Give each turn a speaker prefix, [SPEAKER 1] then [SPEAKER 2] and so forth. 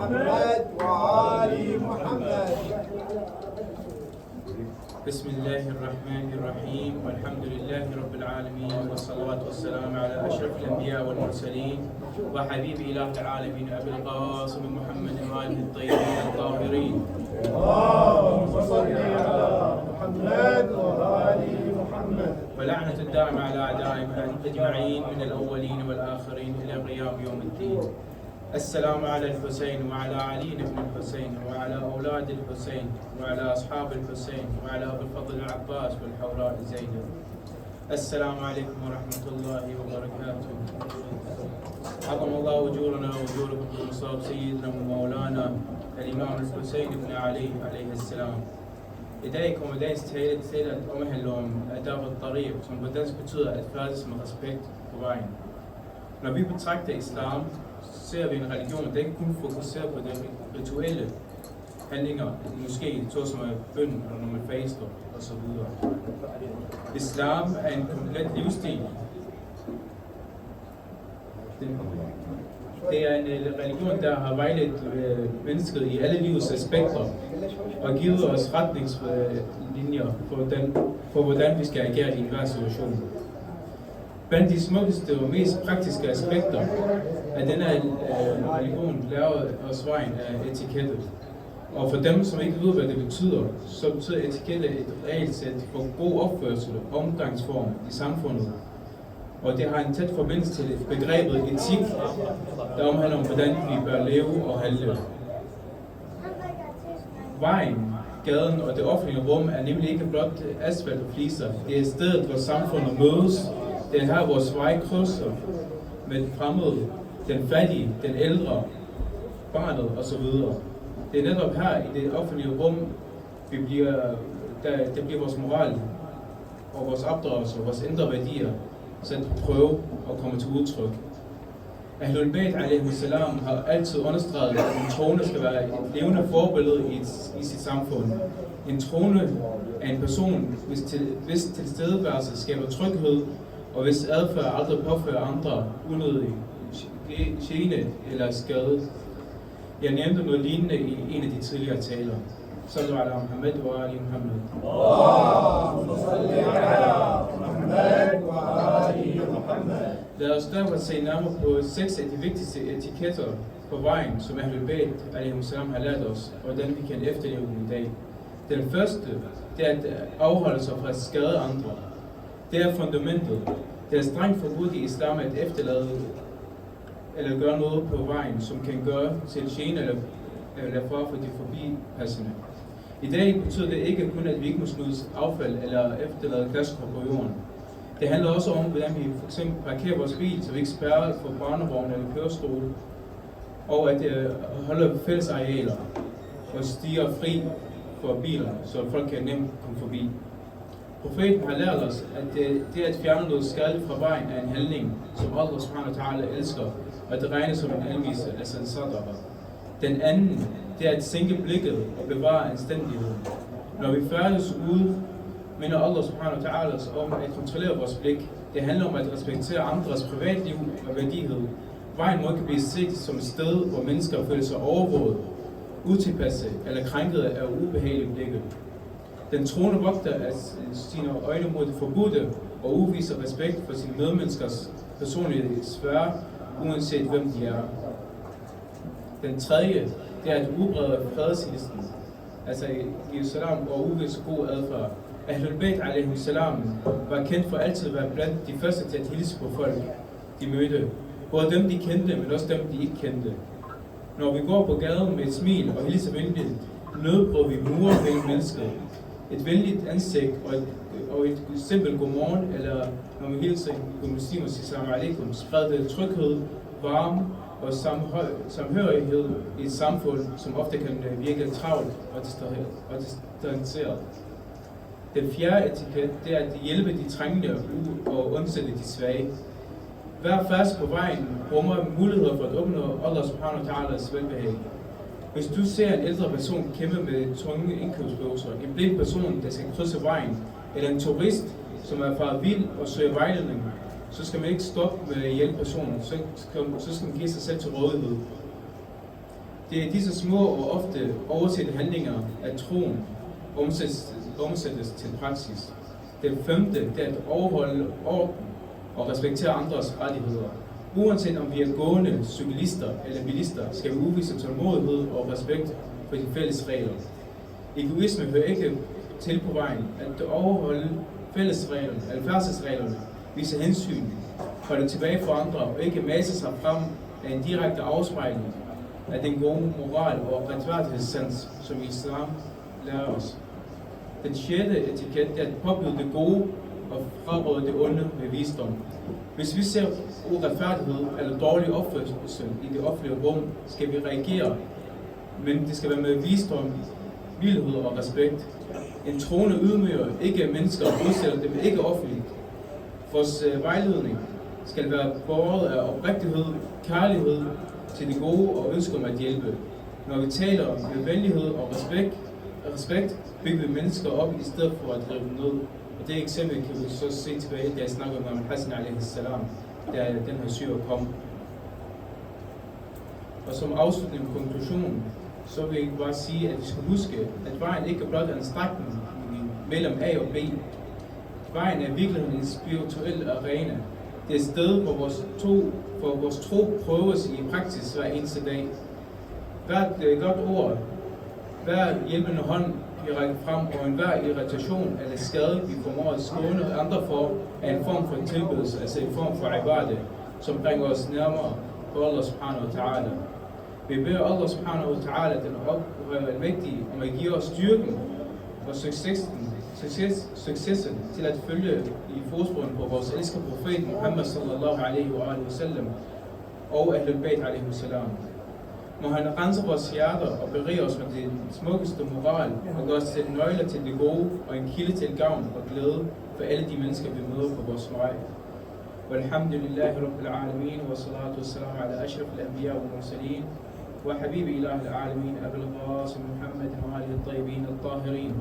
[SPEAKER 1] محمد وآل محمد.
[SPEAKER 2] بسم الله الرحمن الرحيم والحمد لله رب العالمين والصلاة والسلام على أشرف الأنبياء والمرسلين وحبيب إله العالمين أبي القاسم محمد وآله الطيبين الطاهرين.
[SPEAKER 1] اللهم صل على محمد وآل محمد.
[SPEAKER 2] ولعنة الدائمة على أعدائهم أجمعين من الأولين والآخرين إلى قيام يوم الدين. السلام على الحسين وعلى علي بن الحسين وعلى أولاد الحسين وعلى أصحاب الحسين وعلى أبي الفضل العباس والحوراء زينب. السلام عليكم ورحمة الله وبركاته. عظم الله أجورنا وأجوركم بمصاب سيدنا ومولانا الإمام الحسين بن علي عليه السلام. I dag kommer dagens tale til at omhandle om adab al-tariq, som på dansk betyder at færdes med respekt på vejen. Når vi betragter islam, ser vi en religion, der ikke kun fokuserer på de rituelle handlinger, måske såsom bøn, eller når man faster osv. Islam er en komplet livsstil. Det er en religion, der har vejledt mennesket i alle livets aspekter og givet os retningslinjer for hvordan vi skal agere i enhver situation. Blandt de smukkeste og mest praktiske aspekter af denne religion lærer os vejen af etikette. Og for dem, som ikke ved, hvad det betyder, så betyder etikette et regelsæt for god opførsel og omgangsform i samfundet. Og det har en tæt forbindelse til begrebet etik, der omhandler om, hvordan vi bør leve og handle. Vejen, gaden og det offentlige rum er nemlig ikke blot asfalt og fliser. Det er stedet, hvor samfundet mødes. Det er her, vores vej krydser med den fremmede, den fattige, den ældre, barnet osv. Det er netop her i det offentlige rum, det bliver vores moral og vores opdragelse og vores indre værdier sat på prøve og kommer til udtryk. Ahlul Bayt a.s. har altid understreget, at en trone skal være et levende forbillede i sit samfund. En trone er en person, hvis tilstedeværelse skaber tryghed, og hvis adfærd aldrig påfører andre unødig gene eller skade. Jeg nævnte noget lignende i en af de tidligere taler. Sallu ala Muhammad wa ali Muhammad.
[SPEAKER 1] Allahumma salli ala Muhammad wa ali Muhammad.
[SPEAKER 2] Lad os derfor se nærmere på 6 af de vigtigste etiketter på vejen, som Ahlul Bayt a.s. har lært os, og hvordan vi kan efterleve dem i dag. Den første, det er at afholde sig fra at skade andre. Det er fundamentet. Det er strengt forbudt i islam at efterlade eller gøre noget på vejen, som kan gøre til gene eller fare for de forbipassende. I dag betyder det ikke kun, at vi ikke må smide affald eller efterlade glasskår på jorden. Det handler også om, hvordan vi f.eks. parkerer vores bil, så vi ikke spærrer for barnevogn eller kørestol, og at holde fællesarealer og stiger fri for biler, så folk kan nemt komme forbi. Profeten har lært os, at det at fjerne noget skadeligt fra vejen er en handling, som Allah subhanahu wa ta'ala elsker, og det regnes som en anvise af sadaqa. Den anden, det er at sænke blikket og bevare anstændigheden. Når vi færdes ude, minder Allah subhanahu wa ta'ala os om at kontrollere vores blik. Det handler om at respektere andres privatliv og værdighed. Vejen må ikke blive set som et sted, hvor mennesker føler sig overvåget, utilpasse eller krænket af ubehagelige blikke. Den troende vogter af sine øjne mod det forbudte og udviser respekt for sine medmenneskers personlige sfære, uanset hvem de er. Den tredje, det er at udbrede fredshilsen, altså give salam og udvise god adfærd. Ahlul Bayt a.s. var kendt for altid at være blandt de første til at hilse på folk, de mødte. Både dem, de kendte, men også dem, de ikke kendte. Når vi går på gaden med et smil og hilser venligt, nedbryder vi murer mellem mennesker. Et venligt ansigt og et simpelt godmorgen, eller når vi hilser på muslimer og siger salam alaikum, spreder det tryghed, varme og samhørighed i et samfund, som ofte kan virke travlt og distanceret. Den fjerde etiket, det er at hjælpe de trængende og undsætte de svage. Hver færds på vejen rummer muligheder for at opnå Allah subhanahu wa ta'alas velbehag. Hvis du ser en ældre person kæmpe med tunge indkøbsbøvser, en blind person, der skal krydse vejen, eller en turist, som er faret vild og søger vejledning, så skal man ikke stoppe med at hjælpe personen, så skal man give sig selv til rådighed. Det er disse små og ofte oversette handlinger, at troen omsættes til praksis. Det femte det er at overholde orden og respektere andres rettigheder. Uanset om vi er gående, cyklister eller bilister, skal vi udvise tålmodighed og respekt for de fælles regler. Egoisme hører ikke til på vejen. At overholde fællesreglerne, eller færdselsreglerne, vise hensyn, holde tilbage for andre og ikke mase sig frem er en direkte afspejling af den gode moral og retfærdighedssans, som islam lærer os. Den sjette etiket er at påbyde det gode og fraråde det onde med visdom. Hvis vi ser uretfærdighed eller dårlig opførsel i det offentlige rum, skal vi reagere, men det skal være med visdom, vildhed og respekt. En troende ydmyger ikke mennesker og udstiller dem ikke offentligt. Vores vejledning skal være båret af oprigtighed, kærlighed til det gode og ønsker om at hjælpe. Når vi taler med venlighed og respekt bygger vi mennesker op i stedet for at drive dem ned. Og det eksempel kan vi så se tilbage, da jeg snakker om Hassan a.s., da den her syre kom. Og som afslutning og konklusion, så vil jeg bare sige, at vi skal huske, at vejen ikke blot er en strækning mellem A og B. Vejen er virkelig en spirituel arena. Det er et sted, hvor vores tro prøves i praksis hver eneste dag. Hvert godt ord, hver hjælpende hånd, vi rækker frem, og enhver irritation eller skade, vi formår at skåne andre for, er en form for tilbedelse, altså en form for ibadah, som bringer os nærmere på Allah subhanahu wa ta'ala. Vi beder Allah subhanahu wa ta'ala, den almægtige, om at give os styrken og successen til at følge i fodsporene på vores elskede profet Muhammad sallallahu alaihi wa sallam og Ahlul Bayt alaihi salam. Må han rense vores hjerter og berige os med den smukkeste moral og gøre os til nøgler til det gode og en kilde til gavn og glæde for alle de mennesker, vi møder på vores vej. Walhamdulillahi rabbil alamin wa salatu wa salam ala ashraf al-anbiya wal mursalin وحبيب إله العالمين أبي القاسم محمد وآله الطيبين الطاهرين.